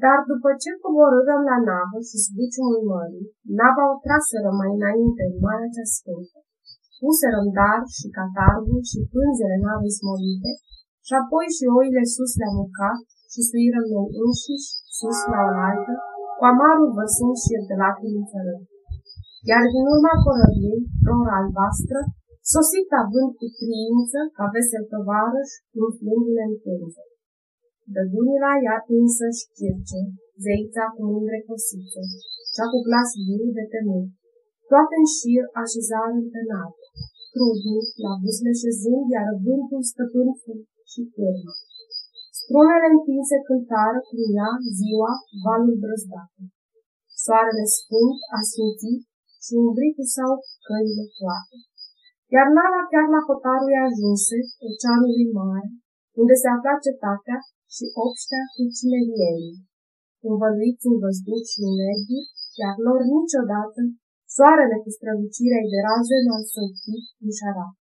Dar după ce coborârăm la navă și zbuciumul mării, nava o traseră mai înainte în Marea cea Sfântă. Puserăm dar și catargul și pânzele navei smolite, și apoi și oile sus le-am urcat și suirăm noi înșiși sus la oaltă, cu amarul vărsând șir de lacrimi în țărâni. Iar din urma corăbiei, flora albastră, sosit având cu triință, ca vesel tovarăș, umflându-ne în pânză. Dădunila ea însăși Circe, zeița cu mândre cosițe, cea cu glas viu de temut, toate în șir așezară pe navă, trudnic, la buzle șezând, iar vântul stăpân și cârmă. Strunele întinse cântară cum ea, ziua, valul brăzdată. Soarele sfânt a sfințit și umbritul sau căile toate. Iar nava chiar la hotarul ajunse, oceanului mare, unde se afla cetatea și obștea Cimmeriei, învăluiți în văzduh și în negri, iar lor niciodată soarele cu strălucirea de raze n-a săltit în șarap.